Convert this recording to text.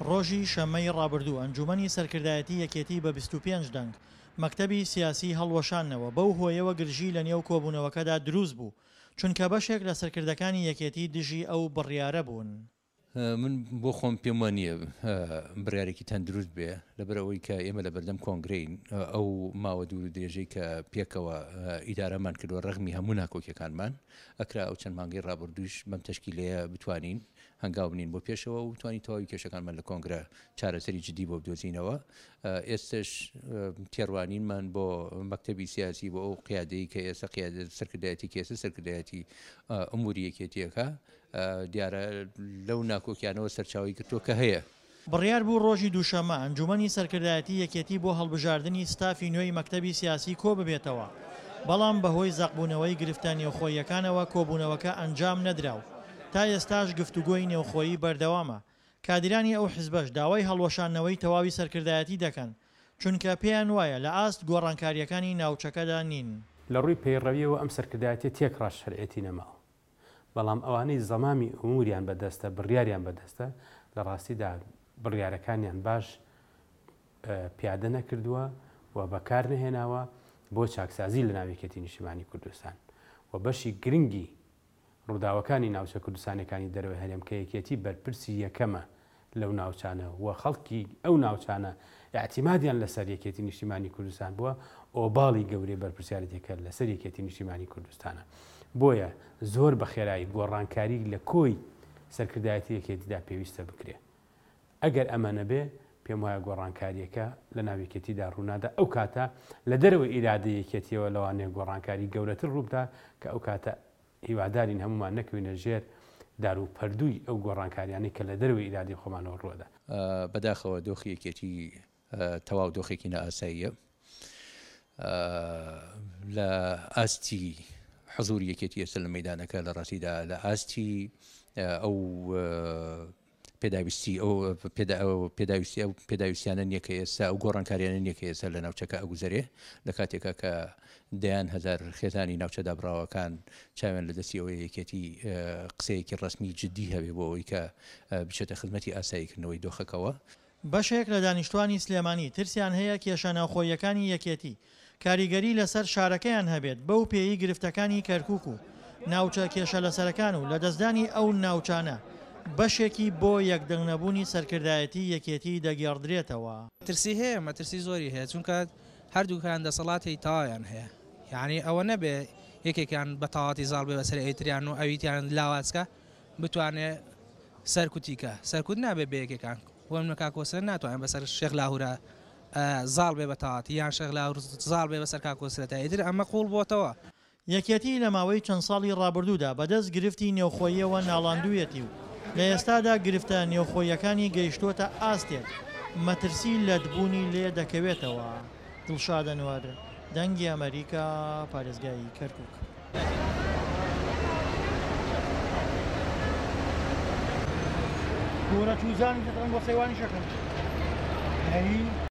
ڕۆژی شەمەی ڕابردوو ئەنجومەنی سەرکردایەتی یەکێتی بە 25 دەنگ مەکتەبی سیاسی هەڵوەشانەوە بەو هۆیەوە گرژی لە نێو کۆبوونەوەکەدا دروست بوو چونکە بەشێک لە سەرکردەکانی یەکێتی دژی ئەو بڕیارە بوون. من بۆ خۆم پێم وانییە بڕیارێکی تەندروست بێ لەبەرەوەی کە ئێمە لە بەردەم کۆنگرین ئەو ماوە دوور درێژەی کە پێکەوە ئیدارەمان کردووە ڕەغمی هەموو ناکۆکیەکانمان ئەکرا ئەو چەند مانگەی ڕابردووش بەم تەشکیلەیە بتوانین هەنگاو بنین بۆ پێشەوە و توانی تەواوی کێشەکانمان لە کۆنگرە چارەسەری جدی بۆ بدۆزینەوە. ئێستش تێڕوانینمان بۆ مەکتەبی سیاسی بۆ ئەو قیادەی کە ئێستا سەرکردایەتی کێسە سەرکردایەتی ئەموری یەکێتیەکە دیارە لەو ناکۆکیانەوە سەرچاوی کردووە کە هەیە. بڕیار بوو ڕۆژی دووشەمە ئەنجومەنی سەرکردایەتی یەکێتی بۆ هەڵبژاردننی ستافی نوێی مەکتەبی سیاسی کۆ ببێتەوە، بەڵام بەهۆی زەقبوونەوەی گرفتە نێوخۆیەکانەوە کۆبوونەوەکە ئەنجام نەدراو. تا ئێستاش گفتوگۆی نێوخۆیی بەردەوامە. کادرانی ئەو حیزبەش داوای هەڵوەشانەوەی تەواوی سەرکردایەتی دەکەن چونکە پێیان وایە لە ئاست گۆڕانکاریەکانی ناوچەکەدا نین. لە ڕووی پەیڕەویەوە ئەم سەرکردایەتی تێکڕاش شەرعێتی نەماوە، بەڵام ئەوانەی زەمامی ئوموریان بەدەستە بڕیاریان بەدەستە لە ڕاستیدا بڕیارەکانیان باش پیادە نەکردووە و بەکار نەهێناوە بۆ چاکسازی لە ناوێکێتی نیشتیمانی کوردستان و بەشی گرنگی ڕووداوەکانی ناوچە کوردستانەکانی دەرەوەی هەرێم کە یەکێتی بەرپرسی یەکەمە لەو ناوچانە و خەڵکی ئەو ناوچانە اعتیمادیان لەسەر یەکێتی نیشتیمانی کوردستان بووە ئۆباڵی گەورەی بەرپرسیارەتێکە لەسەر یەکێتی نیشتیمانی کوردستانە. بۆیە زۆر بە خێرایی گۆڕانکاری لە کۆی سەرکردایەتی یەکێتیدا پێویستە بکرێ. ئەگەر ئەمە نەبێ پێم وایە گۆڕانکاریەکە لە ناوێکێتیدا ڕوونادا ئەو کاتە لە دەرەوەی ئیرادەی یەکێتیەوە لەوانەیە گۆڕانکاری گەورەتر ڕووبدا کە ئەو کاتە هیوادارین هەمومان نەکەوینە ژێر دار و پەردووی ئەو گۆڕانکاریانی کە لە دەروی ئیرادی خۆمانەوە ڕووەدا. بەداخەوە دۆخی یەکێتی تەواو دۆخێکی نائاساییە لە ئاستی حضور یەکێتی ئێستا لە مەیدانەکە لە ڕاستیدا لە ئاستی ئەو پێداویستی ئەو پێداویستیانە نییە کە ئێستا ئەو گۆڕانکاریانە نییە کە ئێستا لە ناوچەکە ئەگوزارێ لە کاتێکە کە دەیان هەزار خێزانی ناوچەدا براوەکان چاوێن لە دەستی ئەوەی یەکێتی قسەیەکی ڕسمی جدی هەبێ بۆ ئەوەی کە بچێتە خزمەتی ئاساییکردنەوەی دۆخەکەوە. بەشێک لە دانیشتوانی سلێمانی ترسیان هەیە کێشە ناوخۆیەکانی یەکێتی کاریگەری لەسەر شارەکەیان هەبێت بەو پێی گرفتەکانی کەرکووک و ناوچە کێشە لەسەرەکان و لە دەستدانی ئەو ناوچانە بەشێکی بۆ یەکدەنگنەبوونی سەرکردایەتی یەکێتی دەگەڕدرێتەوە. ترسی هەیە مەترسی زۆری هەیە چونکە هەردووکان دەسەڵاتی تاوایان هەیە، یعنی ئەوە نەبێ یەکێکیان بە تەواتی زاڵ بێ بەسەر ئەیتریان و ئەویتیان لاوازکە بتوانێت سەرکوتیکە سەرکوت نابێ بە یەکێکان وەم کاکۆسەر ناتوانێت بەسەر شێخ لاهورە زاڵ بێ بە تەواتی یان شێخ لاهور زاڵ بێ بەسەر کاکۆسرەتە ئیتر ئەمە قوڵ بۆتەوە. یەکێتی لە ماوەی چەند ساڵی ڕابردوودا بەدەست گرفتی نێوخۆییەوە ناڵاندوویەتی و لە ئێستادا گرفتە نێوخۆیەکانی گەیشتوتە ئاستێک مەترسی لەدبوونی لێ دەکەوێتەوە. دڵشاد ئەنوەر، دەنگی ئەمریکا، پارێزگای کەرکووک. گۆرە تووزان بۆ سەیوانی شەکەم.